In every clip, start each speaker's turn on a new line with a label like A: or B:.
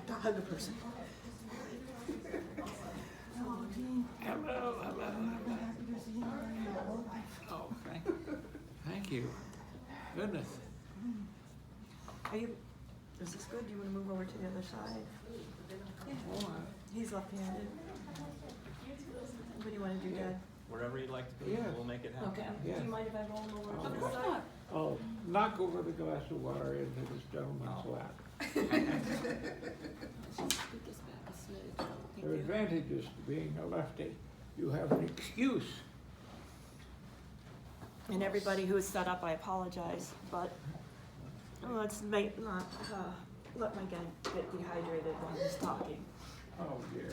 A: to hug a person.
B: Hello, hello. Oh, thank you. Goodness.
A: Are you, is this good? Do you want to move over to the other side?
B: Hold on.
A: He's left-handed. What do you want to do, Dad?
C: Wherever you'd like to be,
B: Yeah.
C: we'll make it happen.
A: Okay.
B: Yeah.
A: Do you mind if I roll him over to
B: Of
A: the
B: course
A: side?
B: not. I'll knock over the glass of water into this gentleman's lap. There are advantages to being a lefty. You have an excuse.
A: And everybody who is set up, I apologize, but let's not let my guy get dehydrated while he's talking.
B: Oh dear.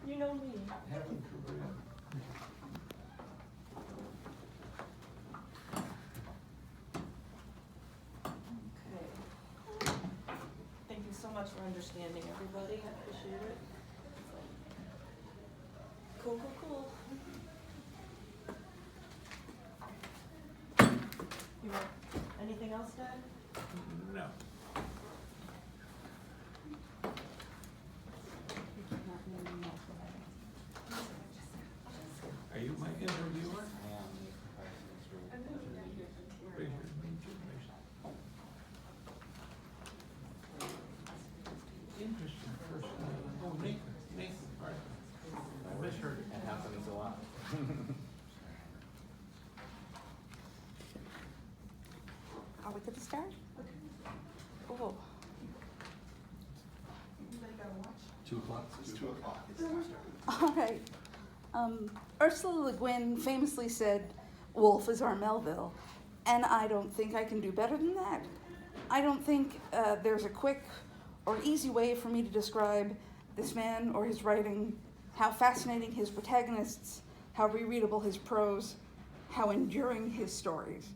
A: You know me.
B: Heaven forbid.
A: Okay. Thank you so much for understanding, everybody. I appreciate it. Cool, cool, cool. You want anything else, Dad?
B: No. Are you my interviewer? Pleasure to meet you, Mason. Interesting person. Oh, Nathan Carson. I misheard it.
C: It happens a lot.
D: Are we good to start? Oh.
C: 2 o'clock.
E: It's 2 o'clock.
D: All right. Ursula Le Guin famously said, "Wolfe is our Melville," and I don't think I can do better than that. I don't think there's a quick or easy way for me to describe this man or his writing, how fascinating his protagonists, how rereadable his prose, how enduring his stories.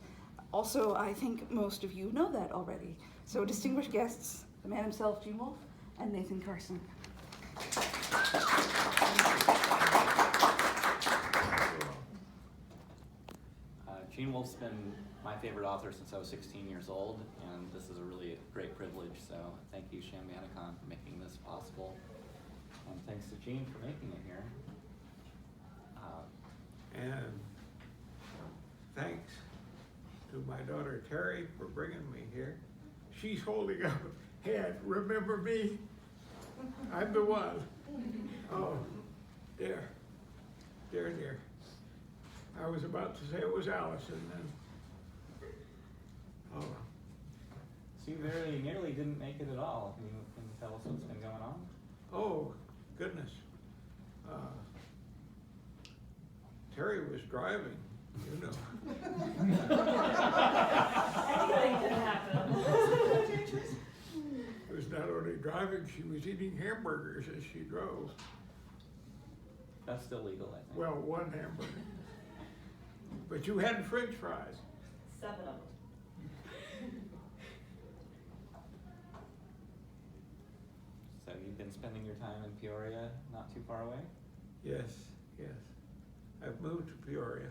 D: Also, I think most of you know that already. So, distinguished guests, the man himself, Gene Wolfe, and Nathan Carson.
C: Gene Wolfe's been my favorite author since I was 16 years old, and this is a really great privilege, so thank you, ChambanaCon, for making this possible. And thanks to Gene for making it here.
B: And thanks to my daughter Terry for bringing me here. She's holding up a hand. Remember me? I'm the one. Oh, dear. Dear. I was about to say it was Allison then. Oh.
C: So you nearly didn't make it at all. Can you tell us what's been going on?
B: Oh, goodness. Terry was driving, you know.
A: Anything can happen.
B: She was not only driving, she was eating hamburgers as she drove.
C: That's still legal, I think.
B: Well, one hamburger. But you had French fries.
A: 7 of them.
C: So you've been spending your time in Peoria, not too far away?
B: Yes. I've moved to Peoria,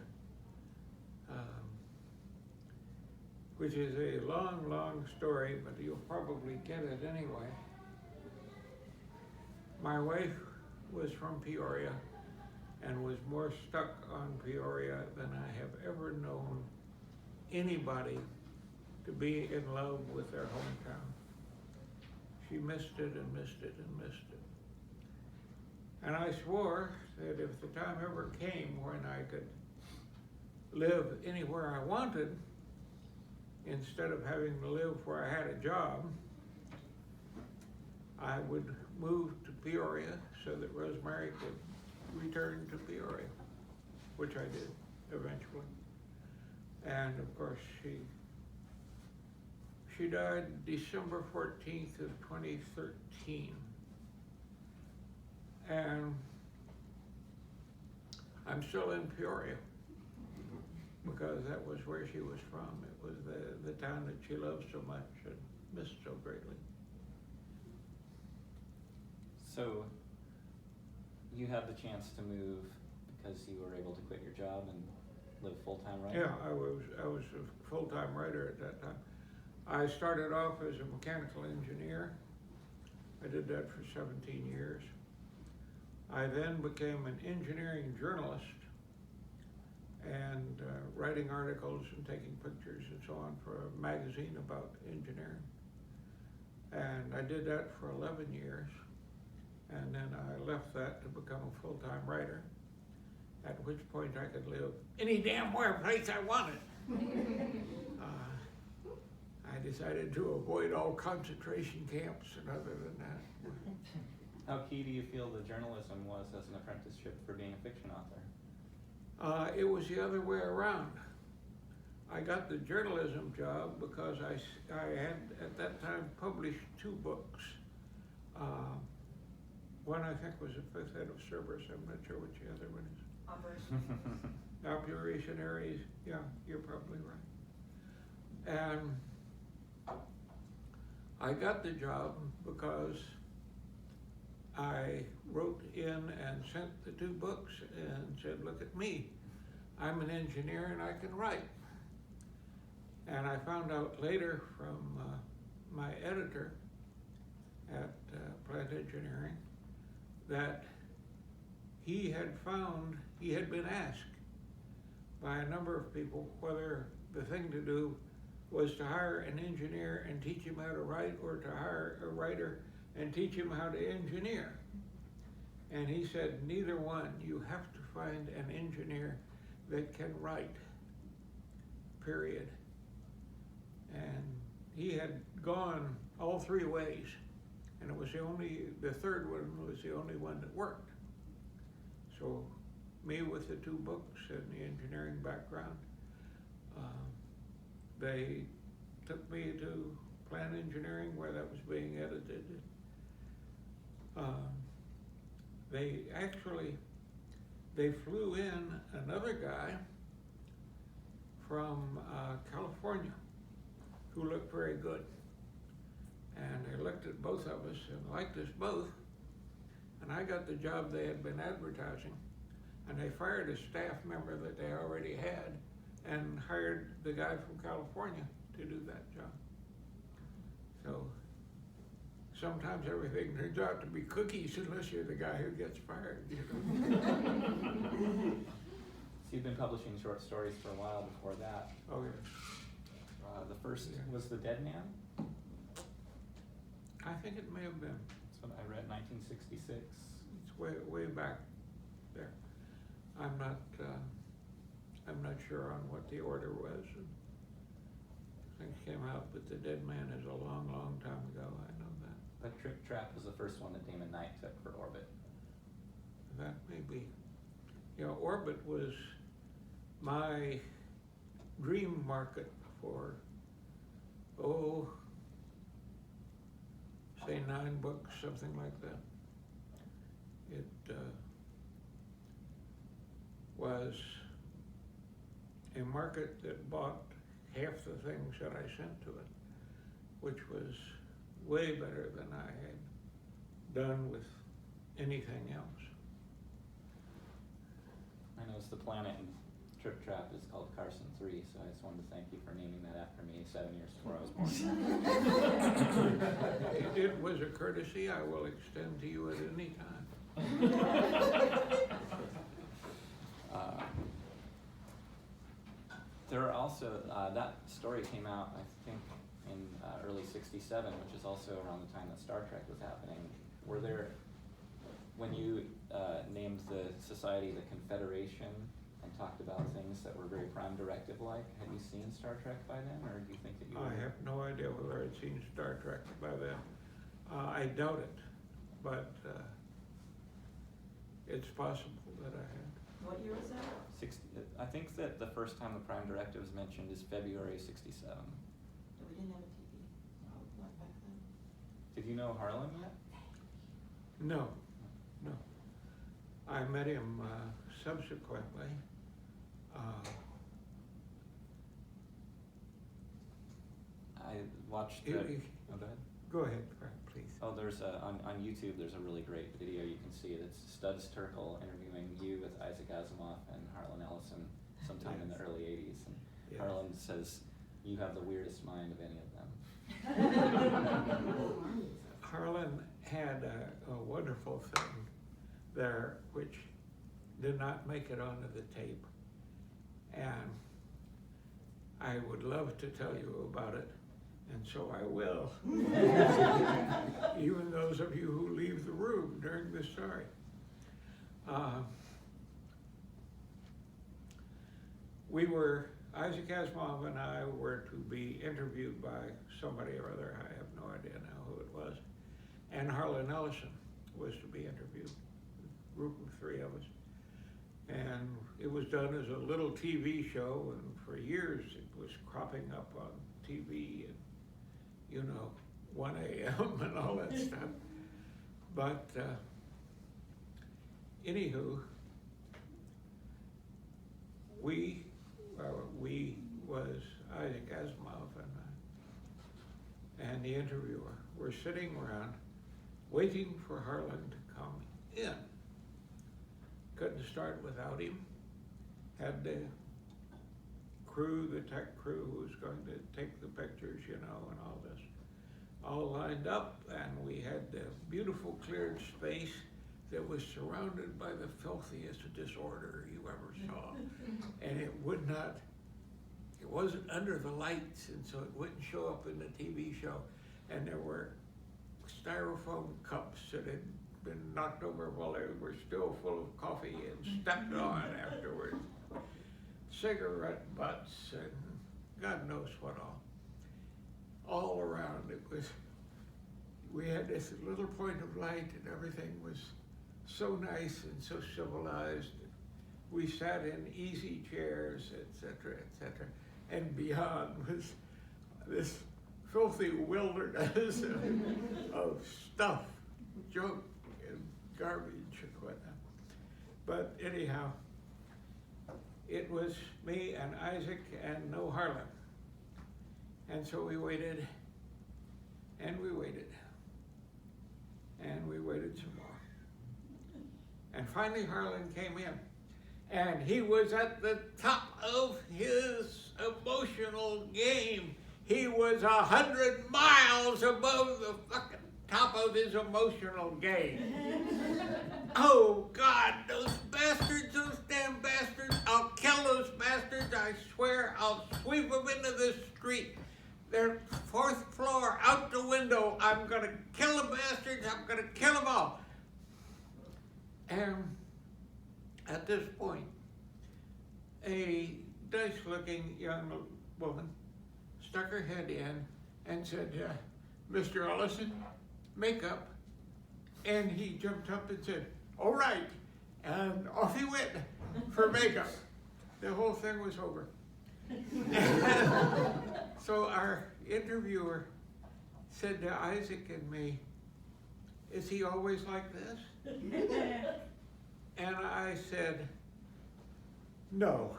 B: which is a long story, but you'll probably get it anyway. My wife was from Peoria and was more stuck on Peoria than I have ever known anybody to be in love with their hometown. She missed it and missed it and missed it. And I swore that if the time ever came when I could live anywhere I wanted, instead of having to live where I had a job, I would move to Peoria so that Rosemary could return to Peoria, which I did eventually. And of course, she died December 14th of 2013. And I'm still in Peoria because that was where she was from. It was the town that she loved so much and missed so greatly.
C: So you had the chance to move because you were able to quit your job and live full-time writing?
B: Yeah, I was a full-time writer at that time. I started off as a mechanical engineer I did that for 17 years. I then became an engineering journalist and writing articles and taking pictures and so on for a magazine about engineering. And I did that for 11 years. And then I left that to become a full-time writer, at which point I could live any damn where place I wanted. I decided to avoid all concentration camps, and other than that.
C: How key do you feel the journalism was as an apprenticeship for being a fiction author?
B: It was the other way around. I got the journalism job because I had at that time published 2 books. One I think was The Fifth Head of Cerberus. I'm not sure which the other one is. Operationaries. Yeah, you're probably right. And I got the job because I wrote in and sent the 2 books and said, look at me. I'm an engineer and I can write. And I found out later from my editor at Plant Engineering that he had been asked by a number of people whether the thing to do was to hire an engineer and teach him how to write, or to hire a writer and teach him how to engineer. And he said, neither one. You have to find an engineer that can write, period. And he had gone all 3 ways, and it was the third one was the only one that worked. So me with the 2 books and the engineering background, they took me to Plant Engineering where that was being edited. They flew in another guy from California who looked very good. And they looked at both of us and liked us both. And I got the job they had been advertising. And they fired a staff member that they already had and hired the guy from California to do that job. So sometimes everything turns out to be cookies unless you're the guy who gets fired, you know.
C: So you've been publishing short stories for a while before that.
B: Oh, yeah.
C: The first was The Dead Man?
B: I think it may have been.
C: That's what I read, 1966.
B: It's way back there. I'm not sure on what the order was. Things came out, but The Dead Man is a long, long time ago. I know that.
C: But Trip Trap was the first one that Damon Knight took for Orbit.
B: That may be. You know, Orbit was my dream market for, say 9 books, something like that. It was a market that bought half the things that I sent to it, which was way better than I had done with anything else.
C: I noticed the planet in Trip Trap is called Carson 3, so I just wanted to thank you for naming that after me 7 years before I was born.
B: It was a courtesy I will extend to you at any time.
C: There are also, that story came out, I think, in early '67, which is also around the time that Star Trek was happening. Were there, when you named the society the Confederation and talked about things that were very Prime Directive-like, had you seen Star Trek by then, or do you think that you
B: I have no idea whether I'd seen Star Trek by then. I doubt it, but it's possible that I had.
A: What year was that?
C: I think that the first time the Prime Directive is mentioned is February '67.
A: We didn't have a TV. Not back then.
C: Did you know Harlan yet?
B: No. I met him subsequently.
C: I watched the, oh, go ahead.
B: Go ahead, Frank, please.
C: Oh, there's on YouTube, there's a really great video. You can see it. It's Studs Terkel interviewing you with Isaac Asimov and Harlan Ellison sometime in the early 80s. And
B: Yes.
C: Harlan says, you have the weirdest mind of any of them.
B: Harlan had a wonderful thing there which did not make it onto the tape. And I would love to tell you about it, and so I will. Even those of you who leave the room during this story. Isaac Asimov and I were to be interviewed by somebody or other, I have no idea now who it was, and Harlan Ellison was to be interviewed, a group of three of us. And it was done as a little TV show, and for years it was cropping up on TV and, 1 a.m. and all that stuff. But anywho, we was Isaac Asimov and the interviewer were sitting around waiting for Harlan to come in. Couldn't start without him. Had the crew, the tech crew who was going to take the pictures, and all this, all lined up, and we had the beautiful cleared space that was surrounded by the filthiest disorder you ever saw. And it wasn't under the lights, and so it wouldn't show up in the TV show. And there were styrofoam cups that had been knocked over while they were still full of coffee and stepped on afterwards. Cigarette butts and God knows what all around. We had this little point of light, and everything was so nice and so civilized. We sat in easy chairs, etc., etc. And beyond was this filthy wilderness of stuff, junk and garbage and whatnot. But anyhow, it was me and Isaac and no Harlan. And so we waited, and we waited, and we waited some more. And finally Harlan came in, and he was at the top of his emotional game. He was 100 miles above the fucking top of his emotional game. Oh God, those bastards, those damn bastards, I'll kill those bastards, I swear, I'll sweep them into the street. They're 4th floor, out the window, I'm gonna kill the bastards, I'm gonna kill them all. And at this point, a nice-looking young woman stuck her head in and said, Mr. Ellison, makeup. And he jumped up and said, all right. And off he went for makeup. The whole thing was over. So our interviewer said to Isaac and me, is he always like this? And I said, no.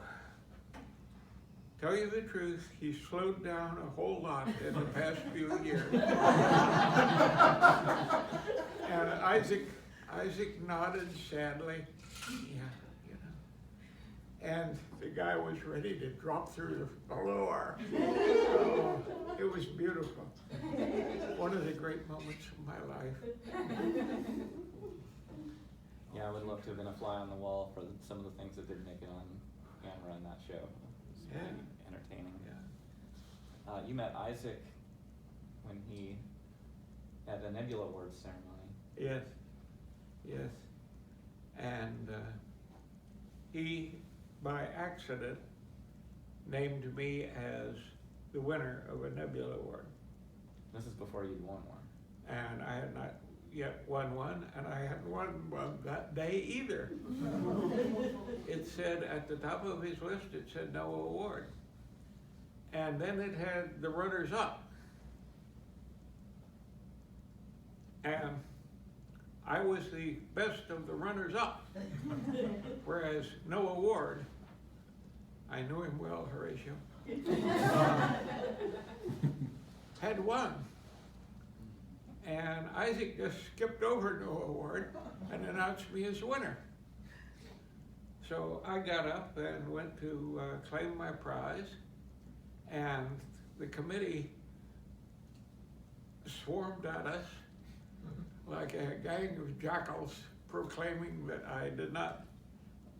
B: Tell you the truth, he's slowed down a whole lot in the past few years. And Isaac nodded sadly, yeah, And the guy was ready to drop through the floor. Oh, it was beautiful. One of the great moments of my life.
C: Yeah, I would love to have been a fly on the wall for some of the things that didn't make it on camera in that show. It was really entertaining.
B: Yeah.
C: You met Isaac when he at the Nebula Award ceremony.
B: Yes. And he, by accident, named me as the winner of a Nebula Award.
C: This is before you'd won one.
B: And I had not yet won one, and I hadn't won one that day either. It said at the top of his list, it said no award. And then it had the runners-up. And I was the best of the runners-up, whereas no award. I knew him well, Horatio. Had won. And Isaac just skipped over no award and announced me as winner. So I got up and went to claim my prize, and the committee swarmed at us like a gang of jackals proclaiming that I did not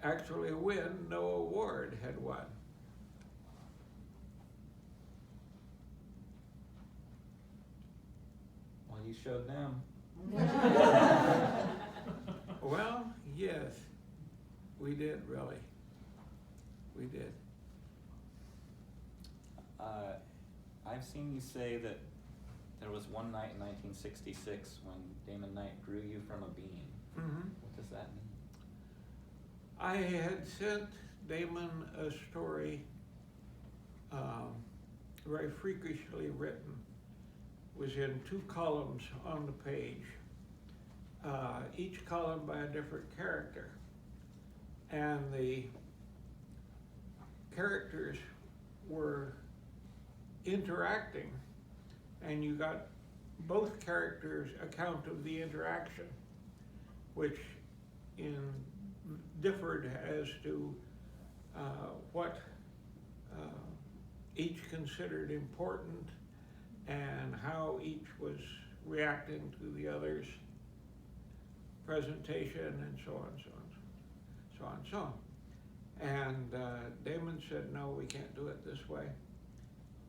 B: actually win, no award had won.
C: Well, you showed them.
B: Well, yes, we did really. We did.
C: I've seen you say that there was one night in 1966 when Damon Knight grew you from a bean.
B: Mm-hmm.
C: What does that mean?
B: I had sent Damon a story, very freakishly written. It was in 2 columns on the page, each column by a different character. And the characters were interacting, and you got both characters' account of the interaction, which differed as to what each considered important and how each was reacting to the other's presentation, and so on, so on, so on, so on. And Damon said, no, we can't do it this way.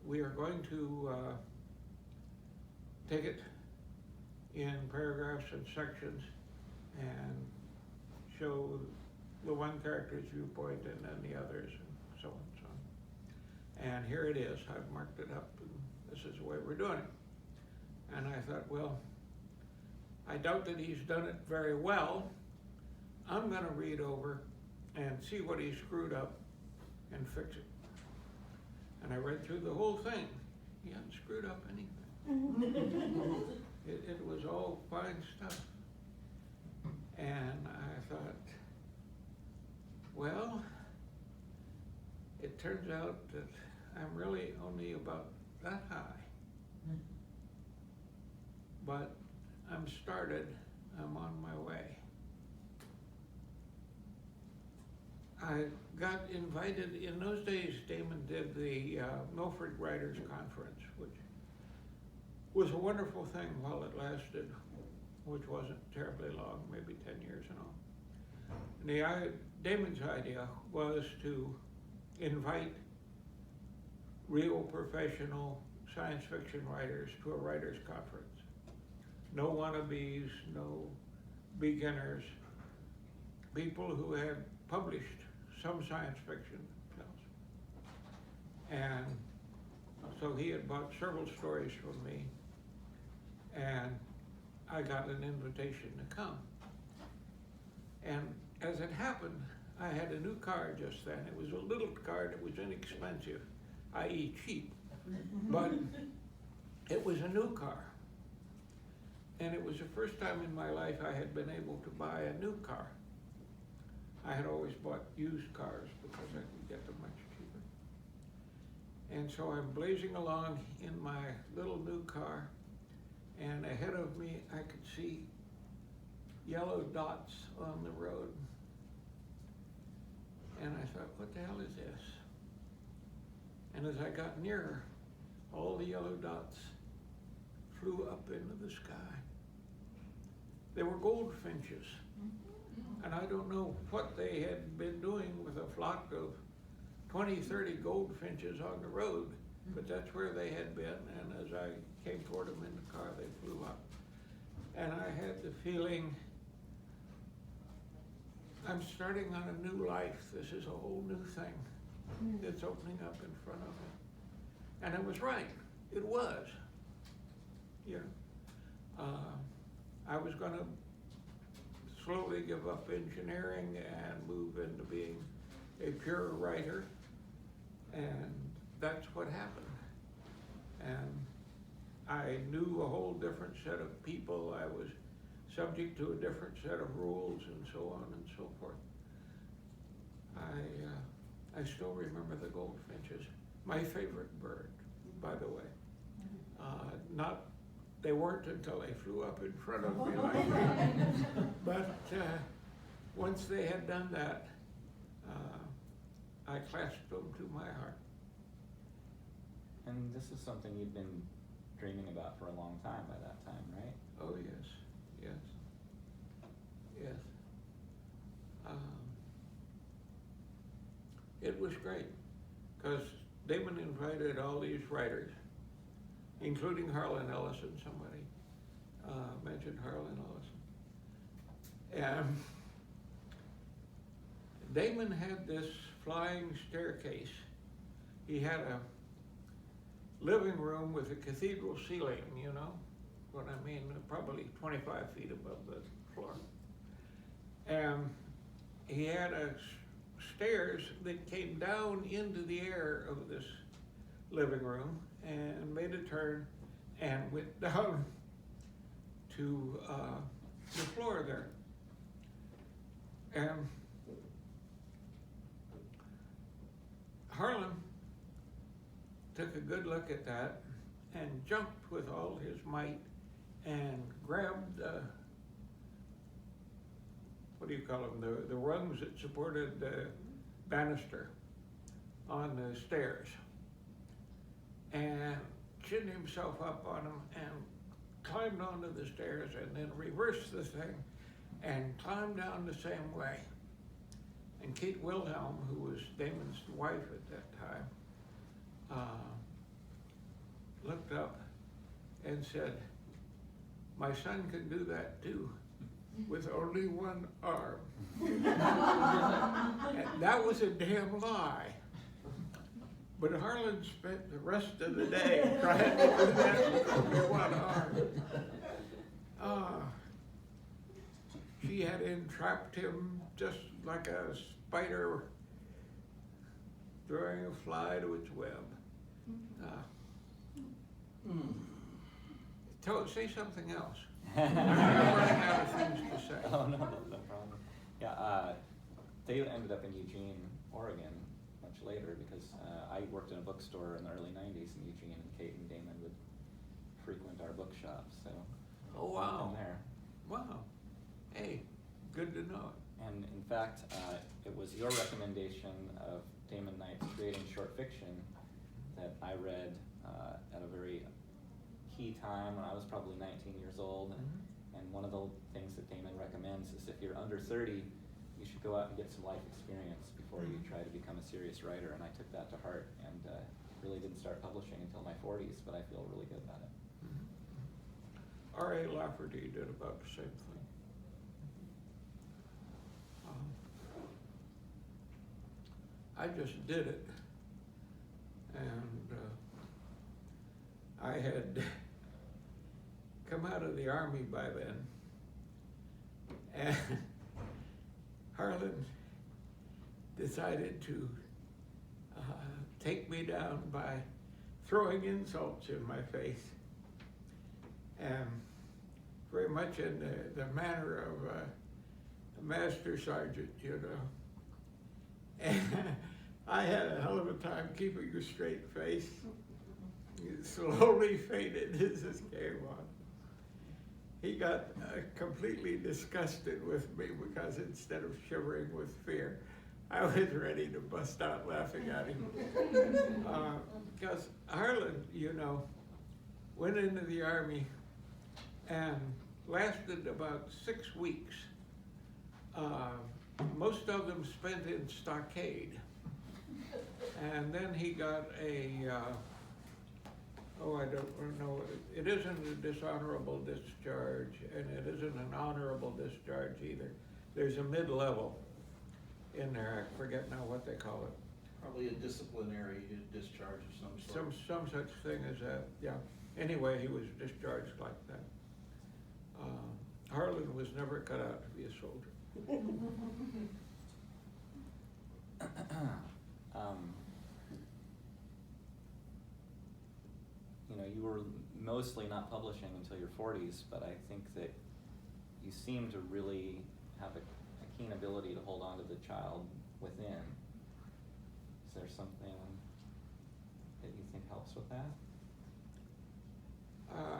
B: We are going to take it in paragraphs and sections and show the one character's viewpoint and then the others, and so on and so on. And here it is. I've marked it up, and this is the way we're doing it. And I thought, well, I doubt that he's done it very well. I'm going to read over and see what he screwed up and fix it. And I read through the whole thing. He hadn't screwed up anything. It was all fine stuff. And I thought, well, it turns out that I'm really only about that high. But I'm started, I'm on my way. I got invited, in those days Damon did the Milford Writers Conference, which was a wonderful thing while it lasted, which wasn't terribly long, maybe 10 years and all. And Damon's idea was to invite real professional science fiction writers to a writers conference. No wannabes, no beginners, people who had published some science fiction themselves. And so he had bought several stories from me, and I got an invitation to come. And as it happened, I had a new car just then. It was a little car that was inexpensive, i.e. cheap, but it was a new car. And it was the first time in my life I had been able to buy a new car. I had always bought used cars because I could get them much cheaper. And so I'm blazing along in my little new car, and ahead of me I could see yellow dots on the road. And I thought, what the hell is this? And as I got nearer, all the yellow dots flew up into the sky. They were goldfinches. And I don't know what they had been doing with a flock of 20, 30 goldfinches on the road, but that's where they had been. And as I came toward them in the car, they flew up. And I had the feeling, I'm starting on a new life. This is a whole new thing that's opening up in front of me. And I was right. It was. Yeah. I was going to slowly give up engineering and move into being a pure writer, and that's what happened. And I knew a whole different set of people. I was subject to a different set of rules and so on and so forth. I still remember the goldfinches. My favorite bird, by the way. They weren't until they flew up in front of me like that. But once they had done that, I clasped them to my heart.
C: And this is something you've been dreaming about for a long time by that time, right?
B: Oh yes, it was great, because Damon invited all these writers, including Harlan Ellison. Somebody mentioned Harlan Ellison. And Damon had this flying staircase. He had a living room with a cathedral ceiling, you know what I mean, probably 25 feet above the floor. And he had stairs that came down into the air of this living room and made a turn and went down to the floor there. And Harlan took a good look at that and jumped with all his might and grabbed what do you call them, the rungs that supported the banister on the stairs, and chinned himself up on them and climbed onto the stairs, and then reversed the thing and climbed down the same way. And Kate Wilhelm, who was Damon's wife at that time, looked up and said, "My son can do that too, with only one arm." And that was a damn lie. But Harlan spent the rest of the day trying to do that with only one arm. She had entrapped him just like a spider throwing a fly to its web. Say something else. I'm running out of things to say.
C: Oh, no problem. Yeah, they ended up in Eugene, Oregon, much later, because I worked in a bookstore in the early 90s in Eugene, and Kate and Damon would frequent our bookshop, so.
B: Oh, wow.
C: There.
B: Wow. Hey, good to know.
C: And in fact, it was your recommendation of Damon Knight's creating short fiction that I read at a very key time when I was probably 19 years old. And one of the things that Damon recommends is if you're under 30, you should go out and get some life experience before you try to become a serious writer. And I took that to heart, and really didn't start publishing until my 40s, but I feel really good about it.
B: R.A. Lafferty did about the same thing. I just did it, and I had come out of the Army by then, and Harlan decided to take me down by throwing insults in my face, and very much in the manner of a master sergeant, you know. And I had a hell of a time keeping a straight face. It slowly faded as this came on. He got completely disgusted with me because instead of shivering with fear, I was ready to bust out laughing at him. Because Harlan, you know, went into the Army and lasted about 6 weeks. Most of them spent in Stockade. And then he got a, I don't know, it isn't a dishonorable discharge, and it isn't an honorable discharge either. There's a mid-level in there, I forget now what they call it.
E: Probably a disciplinary discharge of some sort.
B: Some such thing as that, yeah. Anyway, he was discharged like that. Harlan was never cut out to be a soldier.
C: You know, you were mostly not publishing until your 40s, but I think that you seem to really have a keen ability to hold on to the child within. Is there something that you think helps with that?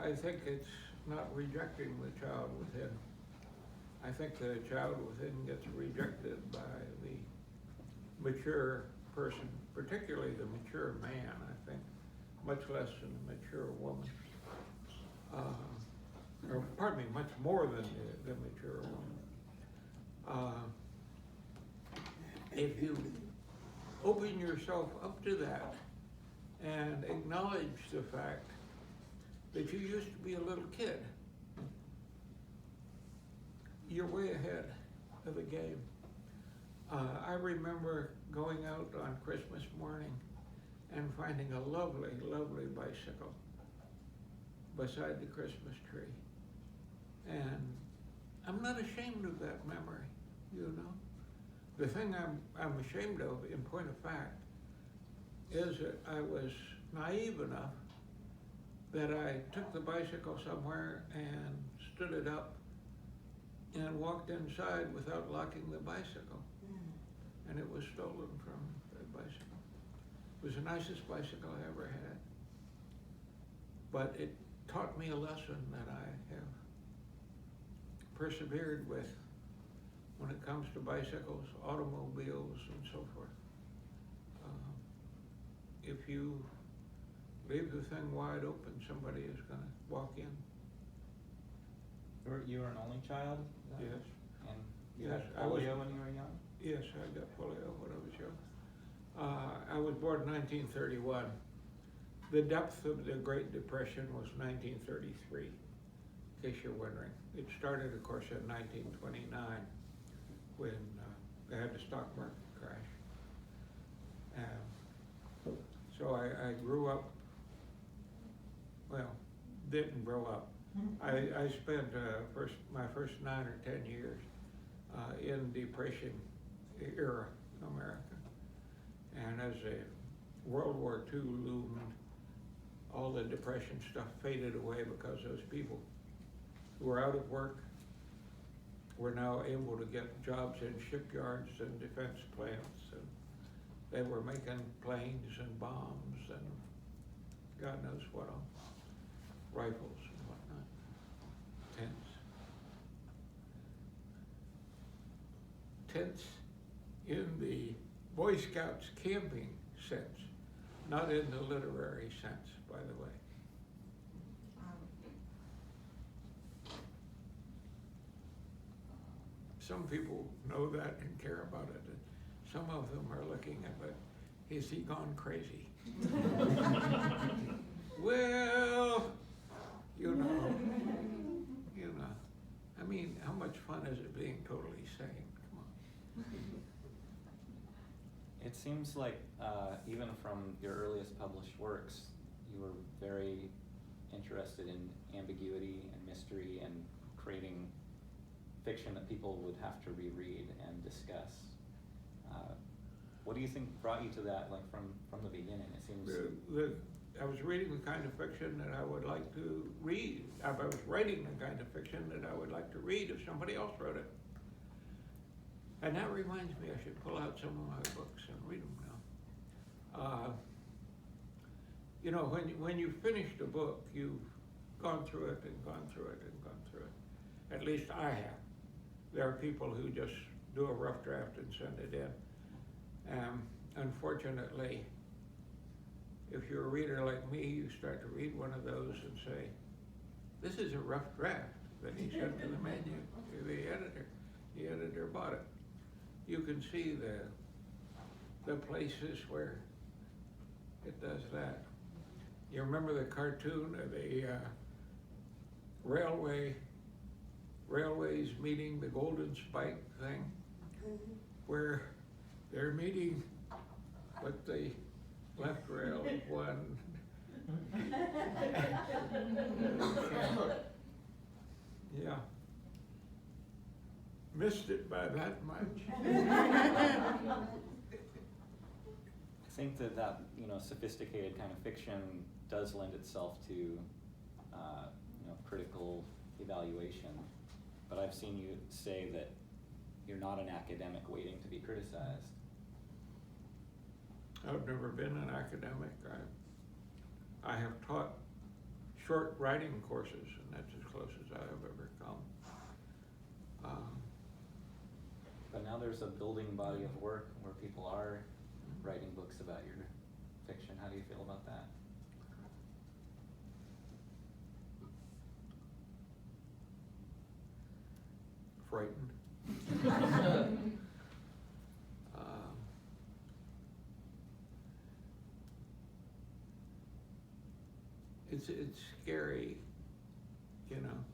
B: I think it's not rejecting the child within. I think the child within gets rejected by the mature person, particularly the mature man, I think, much less than the mature woman. Or pardon me, much more than the mature woman. If you open yourself up to that and acknowledge the fact that you used to be a little kid. You're way ahead of the game. I remember going out on Christmas morning and finding a lovely, lovely bicycle beside the Christmas tree. And I'm not ashamed of that memory, you know. The thing I'm ashamed of, in point of fact, is that I was naive enough that I took the bicycle somewhere and stood it up and walked inside without locking the bicycle. And it was stolen from the bicycle. It was the nicest bicycle I ever had. But it taught me a lesson that I have persevered with when it comes to bicycles, automobiles, and so forth. If you leave the thing wide open, somebody is going to walk in.
C: You were an only child?
B: Yes.
C: And you
B: Yes,
C: had polio when you were young?
B: Yes, I got polio when I was young. I was born in 1931. The depth of the Great Depression was 1933, in case you're wondering. It started, of course, in 1929 when they had the stock market crash. So I grew up, well, didn't grow up. I spent my first 9 or 10 years in Depression era America. And as World War II loomed, all the Depression stuff faded away because those people who were out of work were now able to get jobs in shipyards and defense plants. And they were making planes and bombs and God knows what else, rifles and whatnot, tents. Tents in the Boy Scouts camping sense, not in the literary sense, by the way. Some people know that and care about it, and some of them are looking at it, has he gone crazy? Well, you know, I mean, how much fun is it being totally sane? Come on.
C: It seems like even from your earliest published works, you were very interested in ambiguity and mystery and creating fiction that people would have to reread and discuss. What do you think brought you to that, like from the beginning? It seems.
B: I was reading the kind of fiction that I would like to read. I was writing the kind of fiction that I would like to read if somebody else wrote it. And that reminds me, I should pull out some of my books and read them now. You know, when you finished a book, you've gone through it and gone through it and gone through it. At least I have. There are people who just do a rough draft and send it in. Unfortunately, if you're a reader like me, you start to read one of those and say, this is a rough draft that he sent to the menu, to the editor. The editor bought it. You can see the places where it does that. You remember the cartoon of the railways meeting, the Golden Spike thing, where they're meeting, but the left rail of one. Yeah. Missed it by that much.
C: I think that sophisticated kind of fiction does lend itself to critical evaluation. But I've seen you say that you're not an academic waiting to be criticized.
B: I've never been an academic. I have taught short writing courses, and that's as close as I have ever come.
C: But now there's a building body of work where people are writing books about your fiction. How do you feel about that?
B: Frightened. it's scary, you know.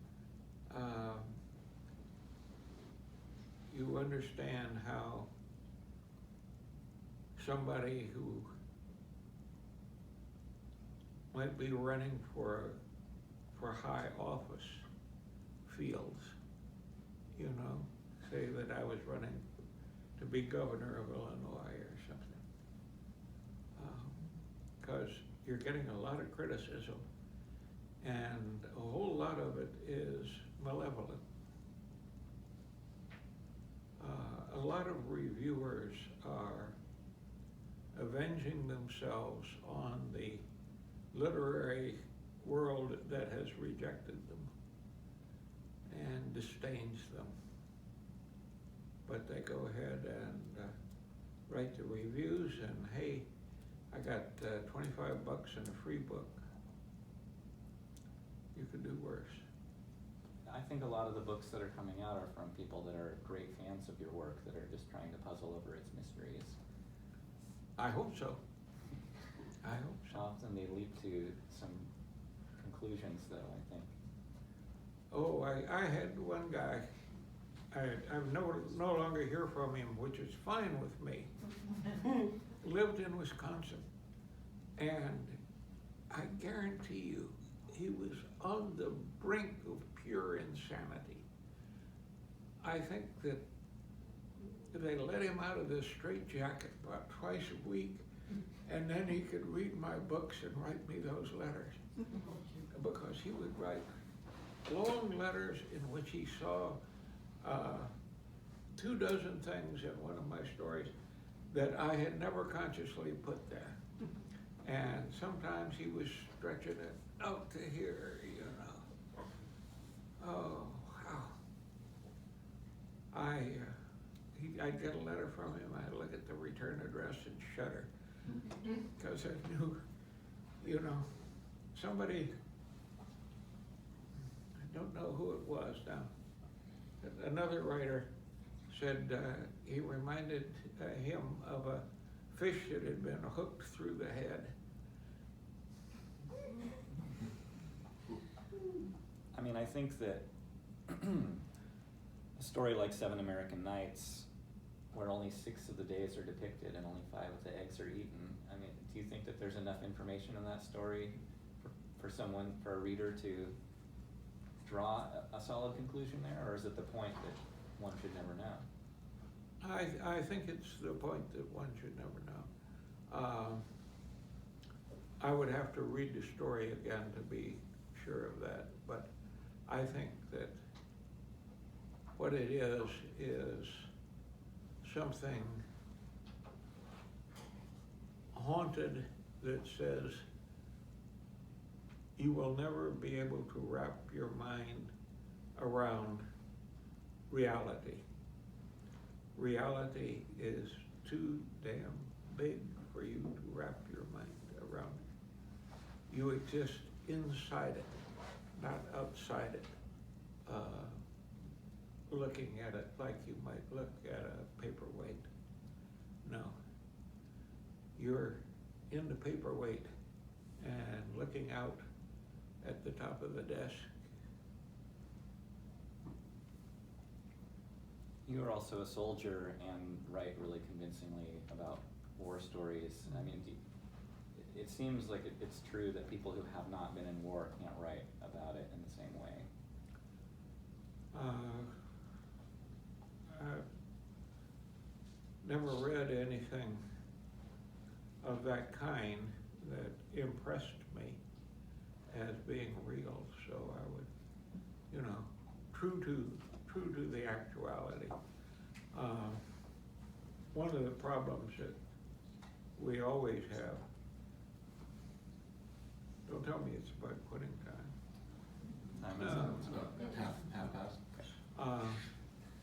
B: You understand how somebody who might be running for high office feels, you know, say that I was running to be governor of Illinois or something. Because you're getting a lot of criticism, and a whole lot of it is malevolent. A lot of reviewers are avenging themselves on the literary world that has rejected them and disdains them. But they go ahead and write the reviews, and hey, I got $25 and a free book. You could do worse.
C: I think a lot of the books that are coming out are from people that are great fans of your work that are just trying to puzzle over its mysteries.
B: I hope so. I hope so.
C: Often they leap to some conclusions, though, I think.
B: Oh, I had one guy, I no longer hear from him, which is fine with me. Lived in Wisconsin, and I guarantee you, he was on the brink of pure insanity. I think that they let him out of this straitjacket about twice a week, and then he could read my books and write me those letters. Because he would write long letters in which he saw 24 things in one of my stories that I had never consciously put there. And sometimes he was stretching it out to here, you know. Oh, wow. I'd get a letter from him, I'd look at the return address and shudder. Because I knew, you know, somebody, I don't know who it was now, another writer said he reminded him of a fish that had been hooked through the head.
C: I mean, I think that a story like 7 American Nights, where only 6 of the days are depicted and only 5 of the eggs are eaten, I mean, do you think that there's enough information in that story for a reader to draw a solid conclusion there, or is it the point that one should never know?
B: I think it's the point that one should never know. I would have to read the story again to be sure of that, but I think that what it is something haunted that says you will never be able to wrap your mind around reality. Reality is too damn big for you to wrap your mind around. You exist inside it, not outside it, looking at it like you might look at a paperweight. No. You're in the paperweight and looking out at the top of the desk.
C: You are also a soldier and write really convincingly about war stories. I mean, it seems like it's true that people who have not been in war can't write about it in the same way.
B: I've never read anything of that kind that impressed me as being real, so I would, you know, true to the actuality. One of the problems that we always have, don't tell me it's about quitting time.
C: Time is up. It's about
E: half past.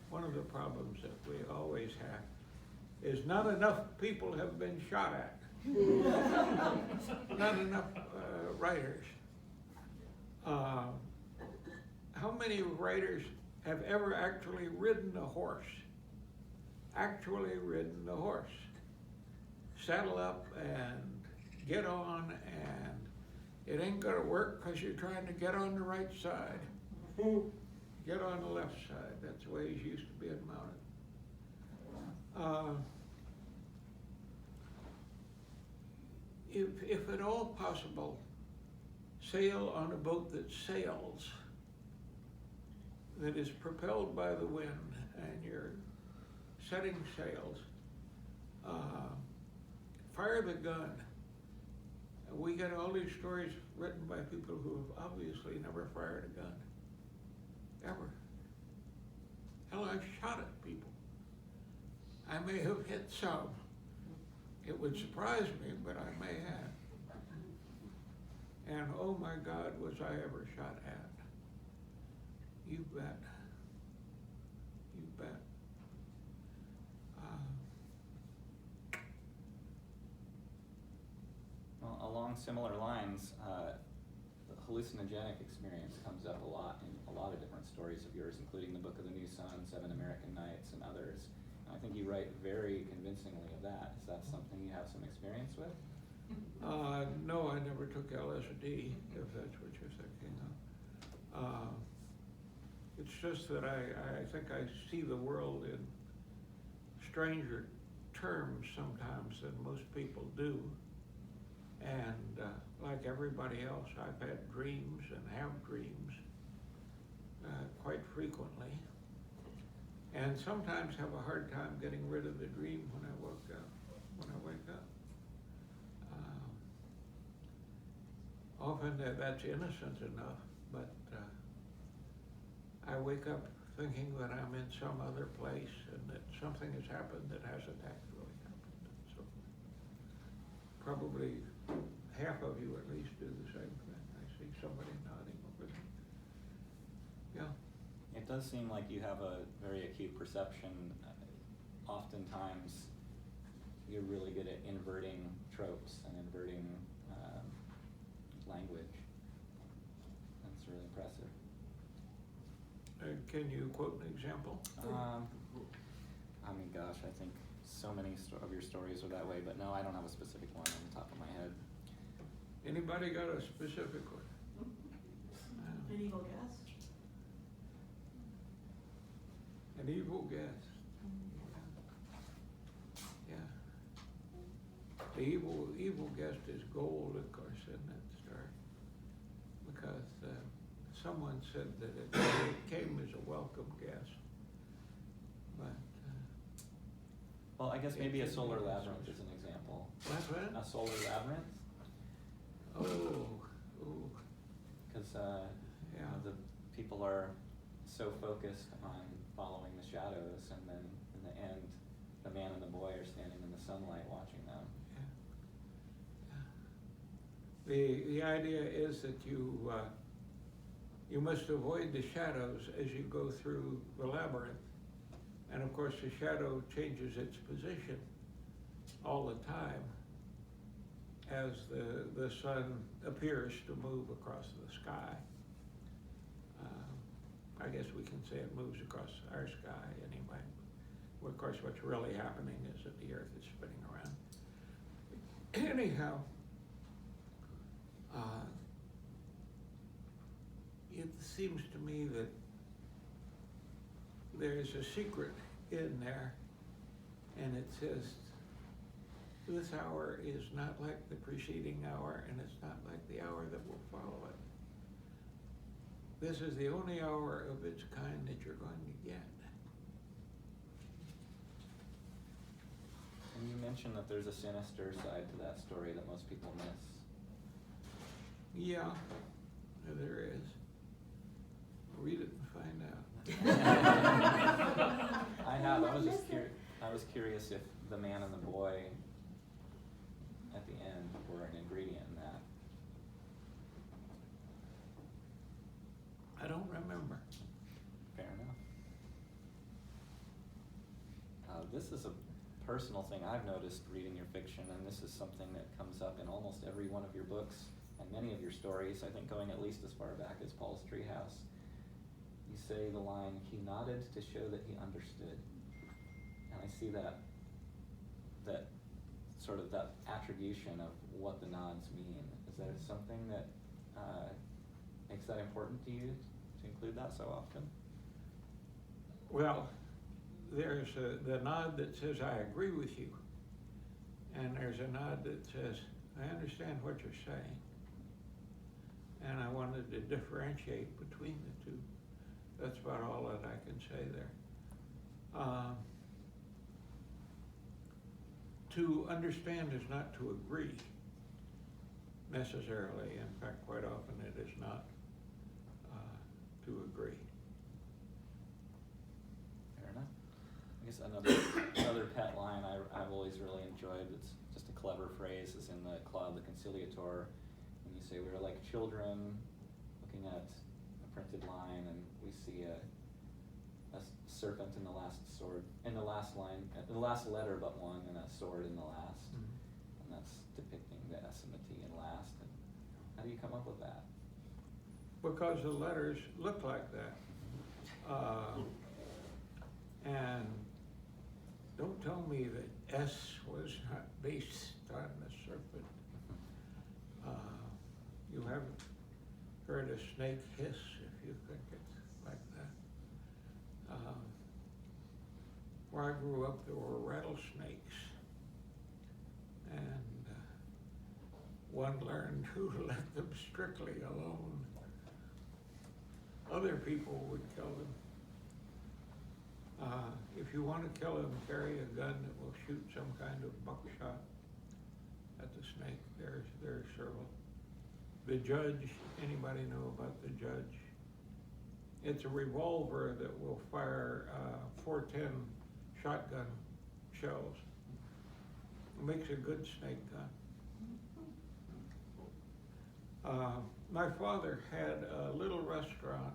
B: One of the problems that we always have is not enough people have been shot at. Not enough writers. How many writers have ever actually ridden a horse? Actually ridden a horse. Saddle up and get on and It ain't gonna work because you're trying to get on the right side. Get on the left side. That's the way he's used to being mounted. If at all possible, sail on a boat that sails, that is propelled by the wind, and you're setting sails. Fire the gun. We get all these stories written by people who have obviously never fired a gun, ever. Hell, I've shot at people. I may have hit some. It would surprise me, but I may have. And oh my God, was I ever shot at. You bet. You bet.
C: Well, along similar lines, the hallucinogenic experience comes up a lot in a lot of different stories of yours, including the Book of the New Sun, 7 American Nights, and others. And I think you write very convincingly of that. Is that something you have some experience with?
B: No, I never took LSD, if that's what you're thinking of. It's just that I think I see the world in stranger terms sometimes than most people do. And like everybody else, I've had dreams and have dreams quite frequently. And sometimes have a hard time getting rid of the dream when I wake up. Often that's innocent enough, but I wake up thinking that I'm in some other place and that something has happened that hasn't actually happened. So probably half of you at least do the same thing. I see somebody nodding over there. Yeah.
C: It does seem like you have a very acute perception. Oftentimes, you're really good at inverting tropes and inverting language. That's really impressive.
B: Can you quote an example?
C: I mean, gosh, I think so many of your stories are that way, but no, I don't have a specific one on the top of my head.
B: Anybody got a specific one?
A: An evil guess?
B: An evil guess. Yeah. The evil guest is gold, of course, in that story, because someone said that it came as a welcome guest, but.
C: Well, I guess maybe a solar labyrinth is an example.
B: What's that?
C: A solar labyrinth?
B: Oh.
C: Because
B: Yeah.
C: the people are so focused on following the shadows, and then in the end, the man and the boy are standing in the sunlight watching them.
B: Yeah. The idea is that you must avoid the shadows as you go through the labyrinth. And of course, the shadow changes its position all the time as the sun appears to move across the sky. I guess we can say it moves across our sky anyway. Well, of course, what's really happening is that the Earth is spinning around. Anyhow, it seems to me that there's a secret in there, and it says, this hour is not like the preceding hour, and it's not like the hour that will follow it. This is the only hour of its kind that you're going to get.
C: And you mentioned that there's a sinister side to that story that most people miss.
B: Yeah, there is. Read it and find out.
C: I have. I was curious if the man and the boy at the end were an ingredient in that.
B: I don't remember.
C: Fair enough. This is a personal thing I've noticed reading your fiction, and this is something that comes up in almost every one of your books and many of your stories, I think going at least as far back as Paul's Treehouse. You say the line, "He nodded to show that he understood." And I see that sort of that attribution of what the nods mean. Is there something that makes that important to you to include that so often?
B: Well, there's the nod that says, I agree with you. And there's a nod that says, I understand what you're saying. And I wanted to differentiate between the two. That's about all that I can say there. To understand is not to agree necessarily. In fact, quite often it is not to agree.
C: Fair enough. I guess another pet line I've always really enjoyed, it's just a clever phrase, is in the Claw of the Conciliator, when you say we were like children looking at a printed line, and we see a serpent in the last sword, in the last line, the last letter but one, and a sword in the last. Mm-hmm. And that's depicting the asimity in last. And how do you come up with that?
B: Because the letters look like that. And don't tell me that S was not based on the serpent. You haven't heard a snake hiss if you think it's like that. Where I grew up, there were rattlesnakes. And one learned to let them strictly alone. Other people would kill them. If you want to kill them, carry a gun that will shoot some kind of buckshot at the snake. There's several. The judge, anybody know about the judge? It's a revolver that will fire 410 shotgun shells. It makes a good snake gun. My father had a little restaurant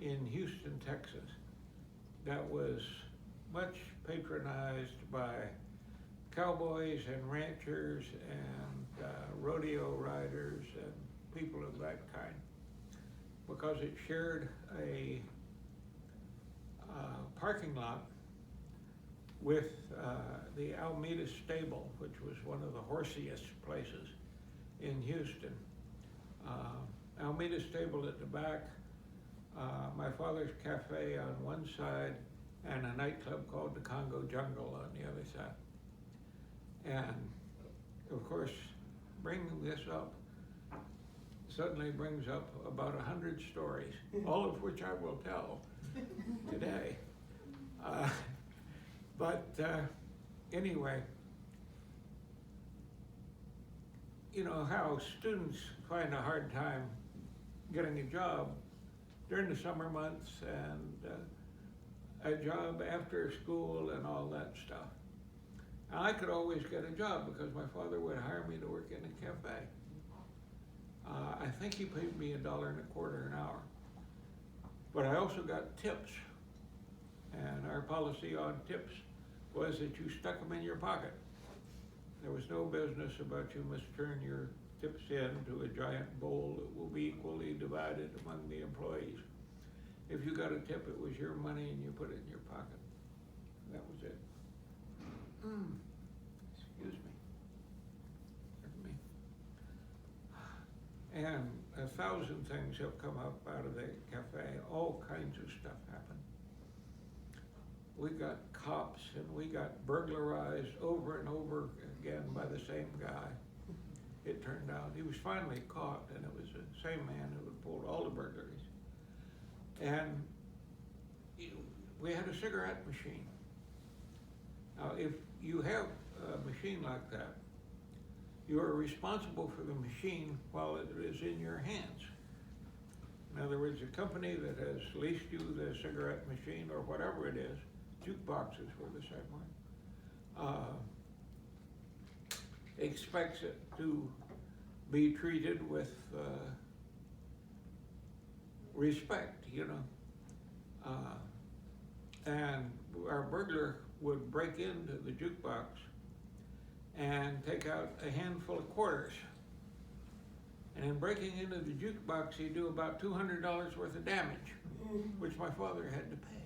B: in Houston, Texas, that was much patronized by cowboys and ranchers and rodeo riders and people of that kind, because it shared a parking lot with the Alameda Stable, which was one of the horsiest places in Houston. Alameda Stable at the back, my father's cafe on one side, and a nightclub called the Congo Jungle on the other side. And of course, bringing this up suddenly brings up about 100 stories, all of which I will tell today. Anyway, you know how students find a hard time getting a job during the summer months and a job after school and all that stuff. And I could always get a job because my father would hire me to work in a cafe. I think he paid me $1.25 an hour. But I also got tips. And our policy on tips was that you stuck them in your pocket. There was no business about you must turn your tips into a giant bowl that will be equally divided among the employees. If you got a tip, it was your money and you put it in your pocket. That was it. Excuse me. Pardon me. And 1,000 things have come up out of the cafe. All kinds of stuff happened. We got cops and we got burglarized over and over again by the same guy. It turned out he was finally caught, and it was the same man who had pulled all the burglaries. And we had a cigarette machine. Now, if you have a machine like that, you are responsible for the machine while it is in your hands. In other words, a company that has leased you the cigarette machine or whatever it is, jukeboxes were the same way, expects it to be treated with respect, you know. And our burglar would break into the jukebox and take out a handful of quarters. And in breaking into the jukebox, he'd do about $200 worth of damage, which my father had to pay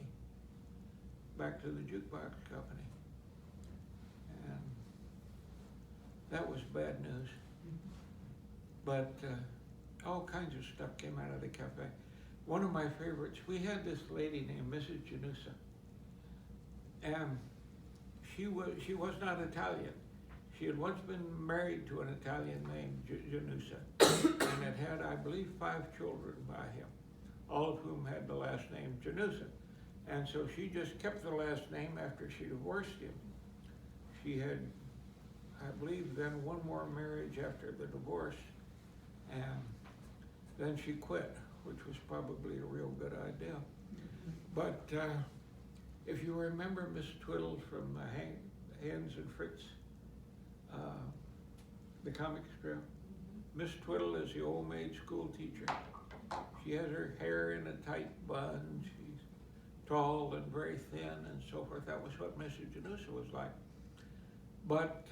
B: back to the jukebox company. And that was bad news. But all kinds of stuff came out of the cafe. One of my favorites, we had this lady named Mrs. Janusa, and she was not Italian. She had once been married to an Italian named Janusa, and had, I believe, 5 children by him, all of whom had the last name Janusa. And so she just kept the last name after she divorced him. She had, I believe, then one more marriage after the divorce, and then she quit, which was probably a real good idea. But if you remember Miss Twiddle from Hans and Fritz, the comic strip, Miss Twiddle is the old maid school teacher. She has her hair in a tight bun. She's tall and very thin and so forth. That was what Mrs. Janusa was like. But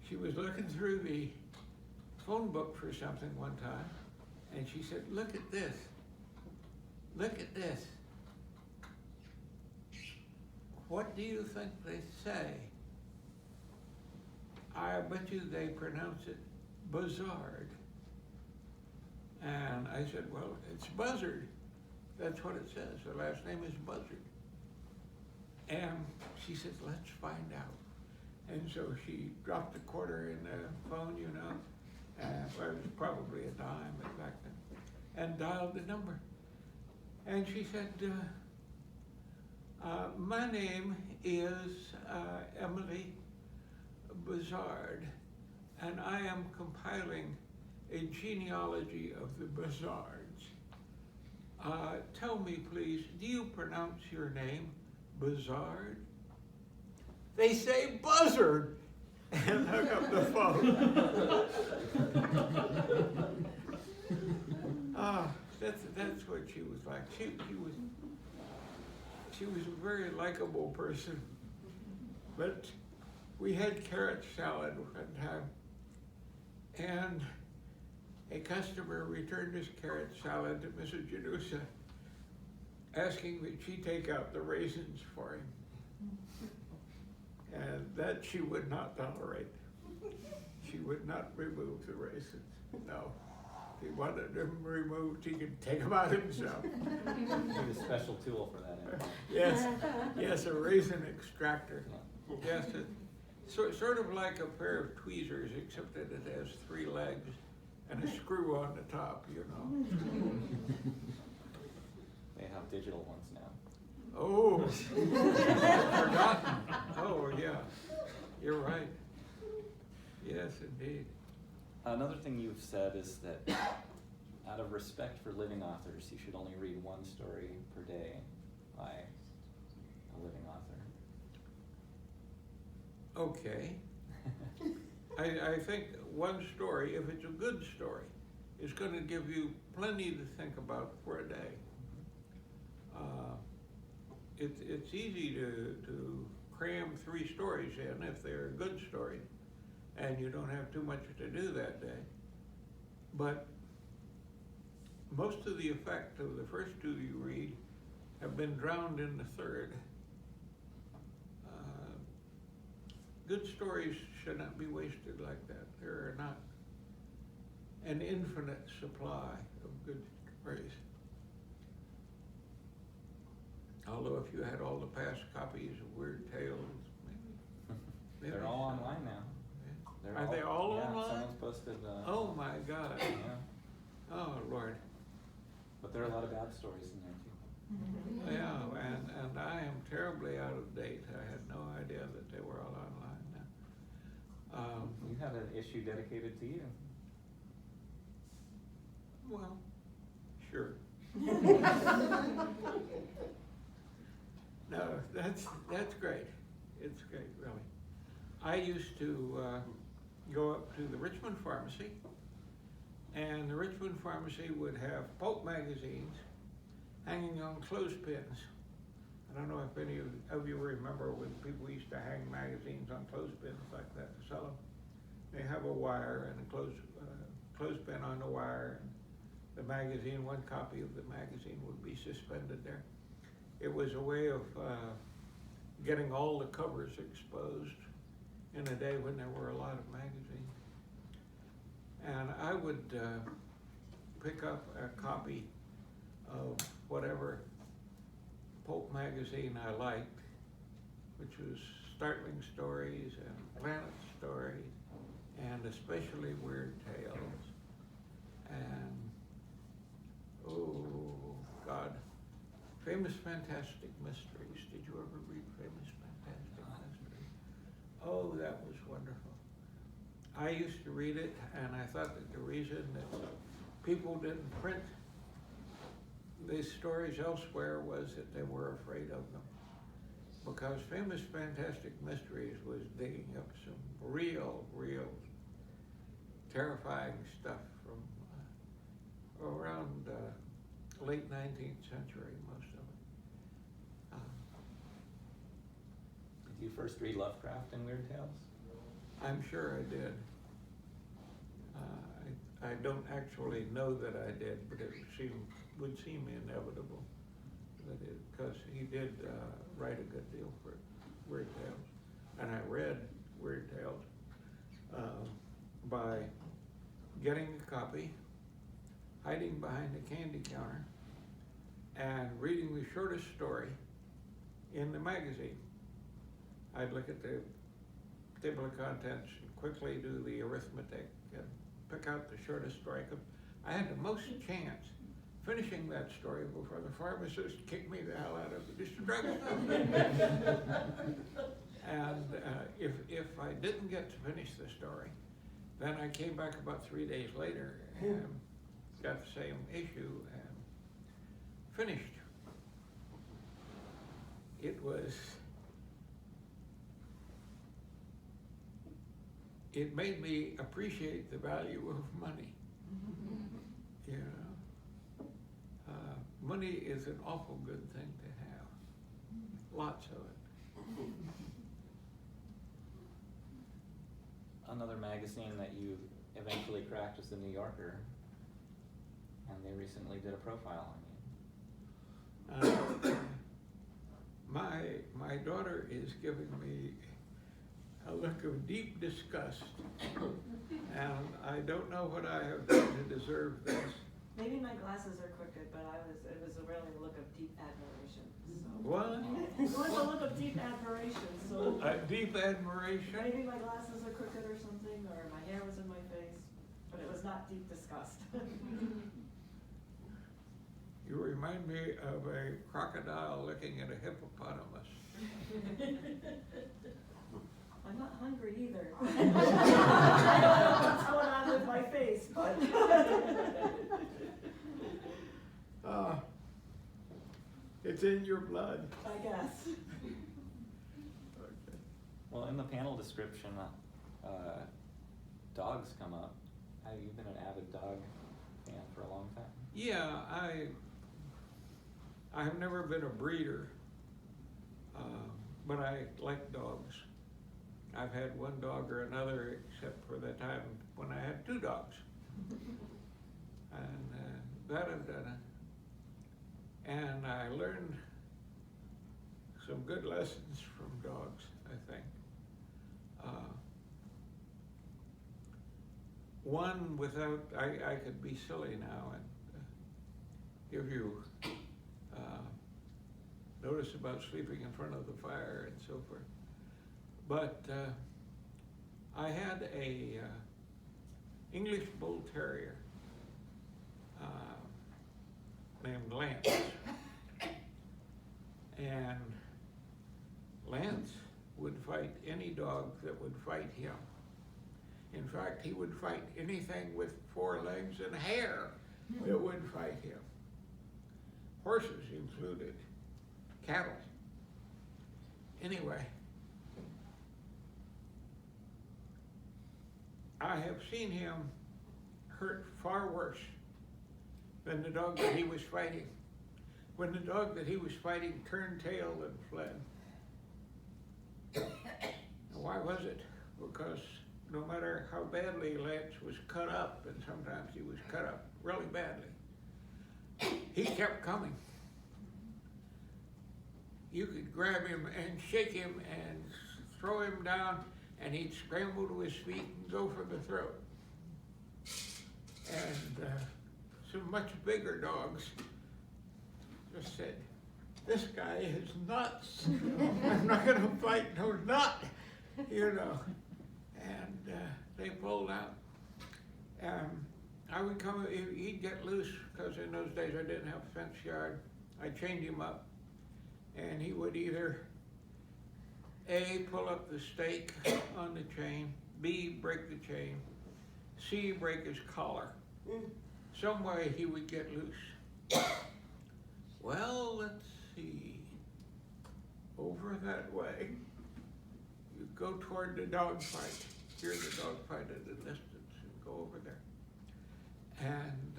B: she was looking through the phone book for something one time, and she said, "Look at this. Look at this. What do you think they say?" I bet you they pronounce it Buzzard. And I said, "Well, it's Buzzard. That's what it says. The last name is Buzzard." And she says, "Let's find out." And so she dropped a quarter in the phone, you know, well, it was probably a dime back then, and dialed the number. And she said, "My name is Emily Buzzard, and I am compiling a genealogy of the Buzzards. Tell me, please, do you pronounce your name Buzzard?" "They say Buzzard," and hung up the phone. That's what she was like. She was a very likable person, but we had carrot salad one time, and a customer returned his carrot salad to Mrs. Janusa, asking that she take out the raisins for him. And that she would not tolerate. She would not remove the raisins. No. If he wanted them removed, he could take them out himself.
C: Need a special tool for that.
B: Yes, a raisin extractor. Yes, sort of like a pair of tweezers, except that it has 3 legs and a screw on the top, you know.
C: They have digital ones now.
B: Oh, forgotten. Oh, yeah, you're right. Yes, indeed.
C: Another thing you've said is that out of respect for living authors, you should only read 1 story per day by a living author.
B: Okay. I think 1 story, if it's a good story, is going to give you plenty to think about for a day. It's easy to cram 3 stories in if they're good stories, and you don't have too much to do that day. But most of the effect of the first 2 you read have been drowned in the 3rd. Good stories should not be wasted like that. There are not an infinite supply of good stories. Although if you had all the past copies of Weird Tales, maybe
C: They're all online now.
B: Yeah. Are they all online?
C: Someone's posted.
B: Oh my God.
C: Yeah.
B: Oh Lord.
C: But there are a lot of bad stories in there too.
B: Yeah, and I am terribly out of date. I had no idea that they were all online now.
C: You had an issue dedicated to you.
B: Well, sure. No, that's great. It's great, really. I used to go up to the Richmond Pharmacy, and the Richmond Pharmacy would have pulp magazines hanging on clothespins. I don't know if any of you remember when people used to hang magazines on clothespins like that to sell them. They have a wire and a clothespin on the wire, and the magazine, 1 copy of the magazine would be suspended there. It was a way of getting all the covers exposed in a day when there were a lot of magazines. And I would pick up a copy of whatever pulp magazine I liked, which was Startling Stories and Planet Stories, and especially Weird Tales. And, oh God, Famous Fantastic Mysteries. Did you ever read Famous Fantastic Mysteries? Oh, that was wonderful. I used to read it, and I thought that the reason that people didn't print these stories elsewhere was that they were afraid of them. Because Famous Fantastic Mysteries was digging up some real terrifying stuff from around late 19th century, most of it.
C: Did you first read Lovecraft and Weird Tales?
B: I'm sure I did. I don't actually know that I did, but it would seem inevitable that because he did write a good deal for Weird Tales, and I read Weird Tales by getting a copy, hiding behind the candy counter, and reading the shortest story in the magazine. I'd look at the table of contents and quickly do the arithmetic and pick out the shortest story. I had the most chance finishing that story before the pharmacist kicked me the hell out of the drugstore. And if I didn't get to finish the story, then I came back about 3 days later and got the same issue and finished. It made me appreciate the value of money. You know, money is an awful good thing to have. Lots of it.
C: Another magazine that you eventually cracked was the New Yorker, and they recently did a profile on you.
B: My daughter is giving me a look of deep disgust, and I don't know what I have done to deserve this.
A: Maybe my glasses are crooked, but it was a really look of deep admiration. So.
B: What?
A: It was a look of deep admiration, so.
B: Deep admiration?
A: Maybe my glasses are crooked or something, or my hair was in my face, but it was not deep disgust.
B: You remind me of a crocodile looking at a hippopotamus.
A: I'm not hungry either. I don't know what's going on with my face, but.
B: It's in your blood.
A: I guess.
B: Okay.
C: Well, in the panel description, dogs come up. Have you been an avid dog fan for a long time?
B: Yeah, I have never been a breeder, but I like dogs. I've had one dog or another, except for the time when I had 2 dogs. And that I've done. And I learned some good lessons from dogs, I think. One without, I could be silly now and give you notice about sleeping in front of the fire and so forth. But I had a English Bull Terrier named Lance. And Lance would fight any dog that would fight him. In fact, he would fight anything with 4 legs and hair that would fight him. Horses included, cattle. Anyway, I have seen him hurt far worse than the dog that he was fighting. When the dog that he was fighting turned tail and fled. And why was it? Because no matter how badly Lance was cut up, and sometimes he was cut up really badly, he kept coming. You could grab him and shake him and throw him down, and he'd scramble to his feet and go for the throat. And some much bigger dogs just said, "This guy is nuts. I'm not gonna fight no nut," you know. And they pulled out. I would come, he'd get loose, because in those days I didn't have a fence yard. I chained him up, and he would either A, pull up the stake on the chain, B, break the chain, C, break his collar. Some way he would get loose. Well, let's see. Over that way, you go toward the dog fight. Hear the dog fight at a distance and go over there. And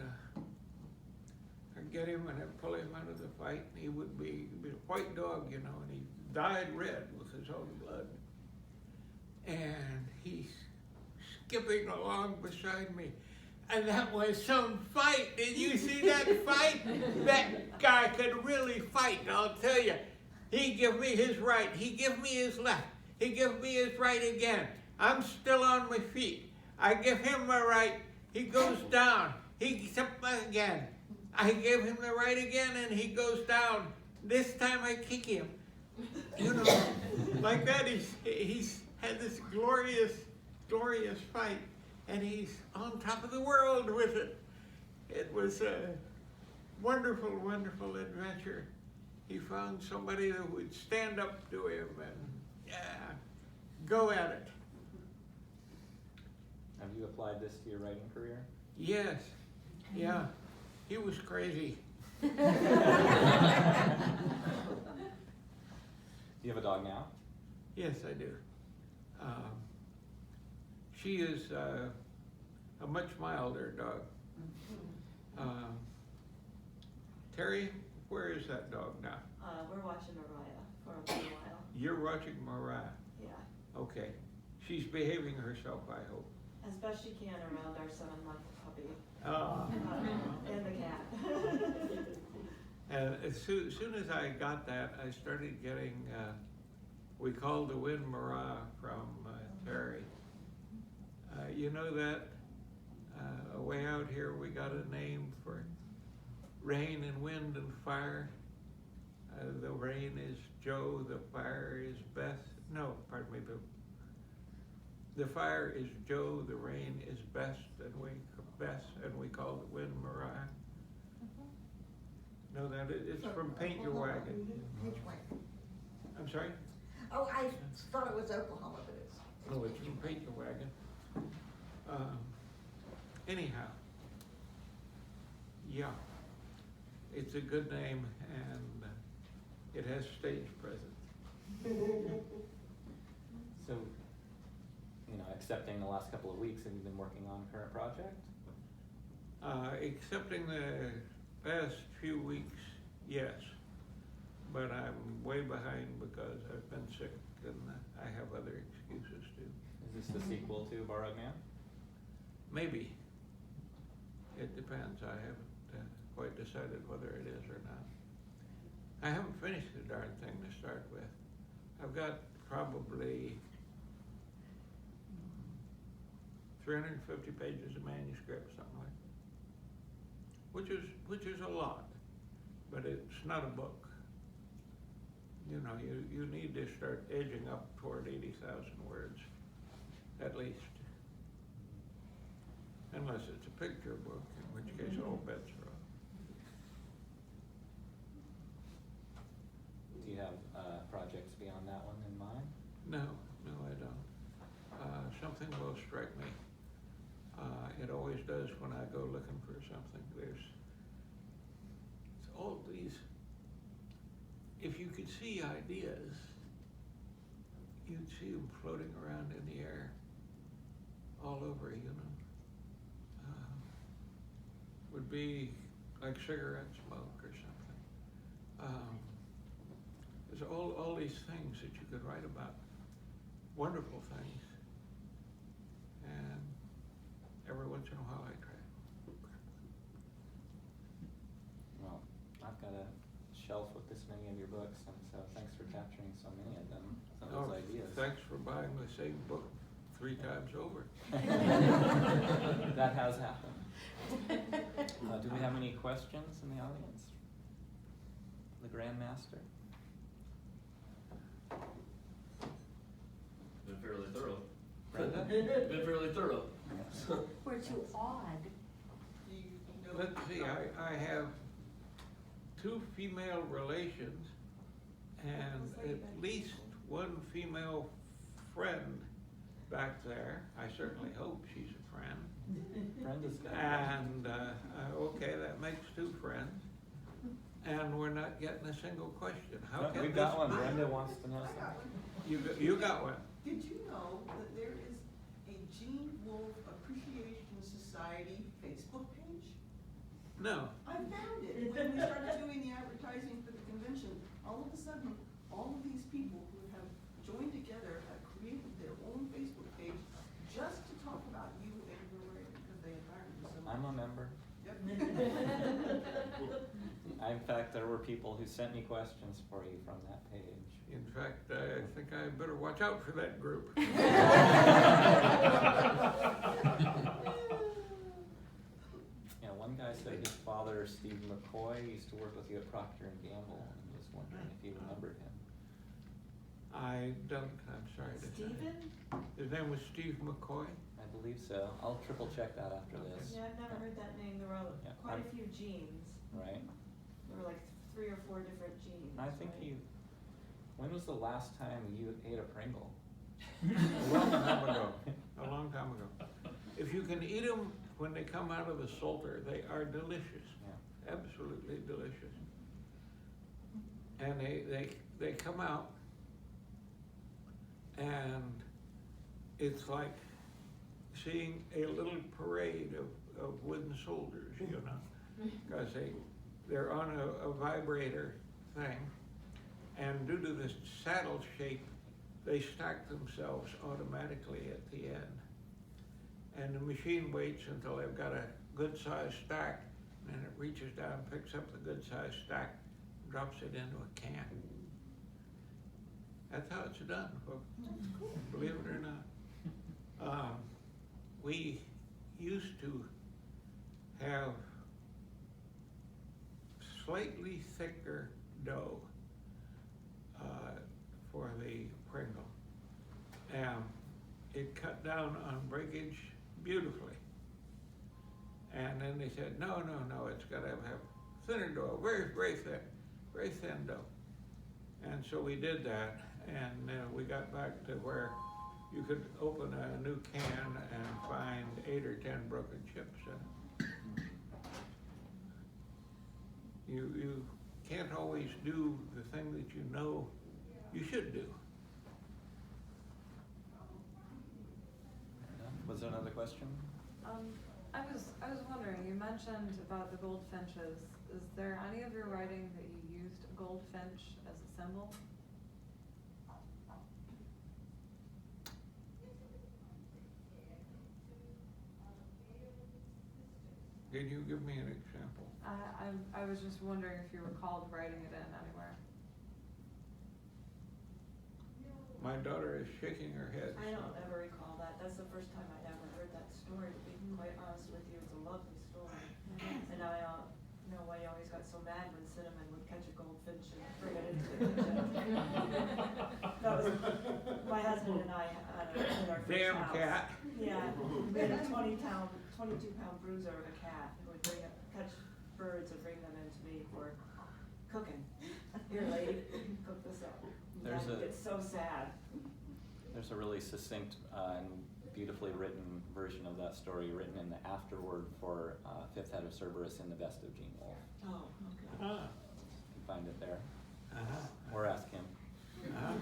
B: I'd get him and I'd pull him out of the fight, and he would be a white dog, you know, and he dyed red with his own blood. And he's skipping along beside me. And that was some fight. Did you see that fight? That guy could really fight, I'll tell you. He give me his right, he give me his left, he give me his right again. I'm still on my feet. I give him my right, he goes down. He gets up again. I give him the right again, and he goes down. This time I kick him. You know, like that. He's had this glorious, glorious fight, and he's on top of the world with it. It was a wonderful, wonderful adventure. He found somebody that would stand up to him and go at it.
C: Have you applied this to your writing career?
B: Yes, yeah, he was crazy.
C: Do you have a dog now?
B: Yes, I do. She is a much milder dog. Terry, where is that dog now?
A: We're watching Mariah for a little while.
B: You're watching Mariah.
A: Yeah,
B: Okay. She's behaving herself, I hope.
A: as best she can around our 7-month puppy
B: Uh,
A: and the cat.
B: and as soon as I got that, I started getting, we called the wind Mariah from Terry. You know that way out here we got a name for rain and wind and fire. The rain is Joe, the fire is Beth. No, pardon me, the fire is Joe, the rain is Beth, and we call the wind Mariah. No, that it's from Paint Your Wagon.
F: Which way?
B: I'm sorry?
F: Oh, I thought it was Oklahoma, but it's.
B: No, it's from Paint Your Wagon. Anyhow, yeah, it's a good name, and it has stage presence.
C: So, you know, excepting the last couple of weeks, have you been working on a current project?
B: Excepting the past few weeks, yes, but I'm way behind because I've been sick and I have other excuses too.
C: Is this the sequel to Borrowed Man?
B: Maybe. It depends. I haven't quite decided whether it is or not. I haven't finished the darn thing to start with. I've got probably 350 pages of manuscript, something like that. Which is a lot, but it's not a book. You know, you need to start edging up toward 80,000 words, at least. Unless it's a picture book, in which case all bets are off.
C: Do you have projects beyond that one in mind?
B: No, I don't. Something will strike me. It always does when I go looking for something. It's all these, if you could see ideas, you'd see them floating around in the air all over, you know. Would be like cigarette smoke or something. There's all these things that you could write about, wonderful things, and every once in a while I try.
C: Well, I've got a shelf with this many of your books, and so thanks for capturing so many of them, some of those ideas.
B: Thanks for buying the same book 3 times over.
C: That has happened. Do we have any questions in the audience? The Grandmaster?
G: Been fairly thorough.
C: Brenda?
G: Been fairly thorough.
H: We're too odd.
B: Let's see, I have 2 female relations and at least 1 female friend back there. I certainly hope she's a friend.
C: Brenda's got
B: And, okay, that makes 2 friends. And we're not getting a single question. How can
C: We've
B: this
C: got one.
B: be?
C: Brenda wants to know something.
B: You got one.
I: Did you know that there is a Gene Wolfe Appreciation Society Facebook page?
B: No.
I: I found it when we started doing the advertising for the convention. All of a sudden, all of these people who have joined together have created their own Facebook page just to talk about you and your work because they admire you so much.
C: I'm a member.
I: Yep.
C: In fact, there were people who sent me questions for you from that page.
B: In fact, I think I better watch out for that group.
C: Yeah, one guy said his father, Steve McCoy, used to work with you at Procter & Gamble, and was wondering if you remembered him.
B: I don't, I'm sorry to say.
A: Steven?
B: His name was Steve McCoy?
C: I believe so. I'll triple check that after this.
A: Yeah, I've never heard that name. There were
C: Yeah,
A: quite a
C: I'm-
A: few genes.
C: Right?
A: There were like 3 or 4 different genes.
C: I think
A: right?
C: you. When was the last time you ate a Pringle? A long time ago.
B: A long time ago. If you can eat them when they come out of the salter, they are delicious.
C: Yeah.
B: Absolutely delicious. And they come out, and it's like seeing a little parade of wooden soldiers, you know, because they're on a vibrator thing, and due to the saddle shape, they stack themselves automatically at the end. And the machine waits until they've got a good sized stack, and then it reaches down, picks up the good sized stack, drops it into a can. That's how it's done, folks. Believe it or not. We used to have slightly thicker dough for the Pringle. And it cut down on breakage beautifully. And then they said, no, it's got to have thinner dough, very thin dough. And so we did that, and we got back to where you could open a new can and find 8 or 10 broken chips in it. You can't always do the thing that you know you should do.
C: Was there another question?
J: I was wondering, you mentioned about the goldfinches. Is there any of your writing that you used a goldfinch as a symbol?
B: Can you give me an example?
J: I was just wondering if you recalled writing it in anywhere.
B: My daughter is shaking her head.
A: I don't ever recall that. That's the first time I'd ever heard that story, to be quite honest with you. It's a lovely story. And I know why you always got so mad when Cinnamon would catch a goldfinch and bring it into the kitchen. That was, my husband and I had in our first
B: Damn
A: house.
B: cat.
A: Yeah, we had a 22-pound bruiser of a cat who would catch birds and bring them into me for cooking. Here, lady, cook this up. It's so sad.
C: There's a really succinct and beautifully written version of that story written in the afterword for Fifth Head of Cerberus in the Best of Gene Wolfe.
A: Oh, okay.
B: Ah,
C: You can find it there.
B: uh-huh.
C: Or ask him.
B: Uh-huh.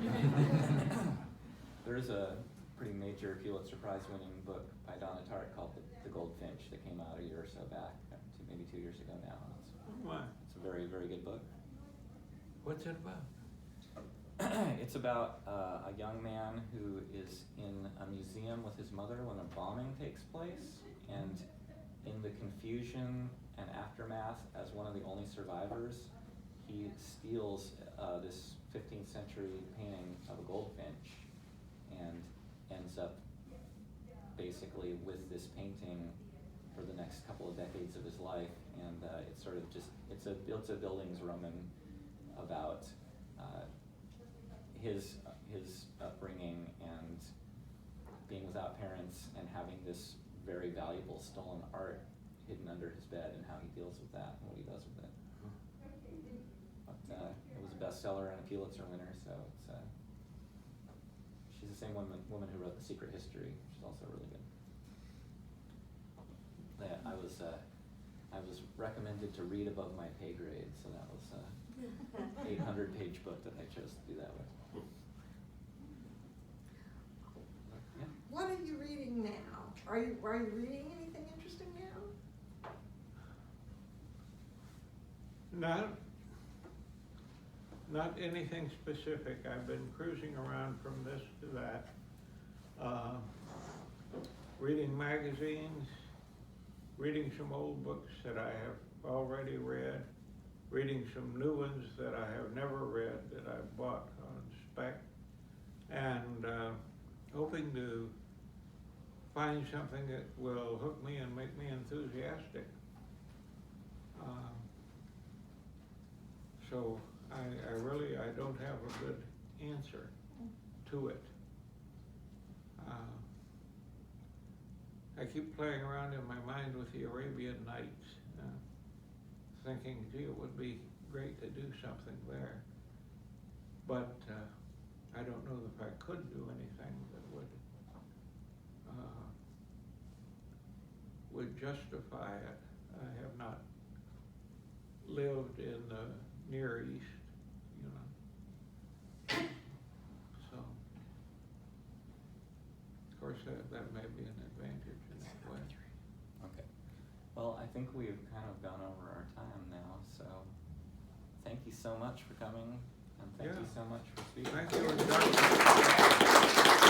C: There's a pretty major Pulitzer Prize winning book by Donna Tartt called The Goldfinch that came out a year or so back, maybe 2 years ago now.
B: Why?
C: It's a very, very good book.
B: What's it about?
C: It's about a young man who is in a museum with his mother when a bombing takes place, and in the confusion and aftermath, as one of the only survivors, he steals this 15th century painting of a goldfinch and ends up basically with this painting for the next couple of decades of his life, and it's sort of just, it's a Bildungsroman about his upbringing and being without parents and having this very valuable stolen art hidden under his bed, and how he deals with that and what he does with it. But it was a bestseller and a Pulitzer winner, so it's she's the same woman who wrote The Secret History, which is also really good. Yeah, I was recommended to read above my pay grade, so that was a 800-page book that I chose to do that with. Yeah.
F: What are you reading now? Are you reading anything interesting now?
B: Not anything specific. I've been cruising around from this to that, reading magazines, reading some old books that I have already read, reading some new ones that I have never read that I bought on spec, and hoping to find something that will hook me and make me enthusiastic. So I don't have a good answer to it. I keep playing around in my mind with the Arabian Nights, thinking, gee, it would be great to do something there. But I don't know if I could do anything that would justify it. I have not lived in the Near East, you know. So, of course, that may be an advantage in that way.
C: Okay. Well, I think we've kind of gone over our time now, so thank you so much for coming, and thank you so much for speaking.
B: Thank you.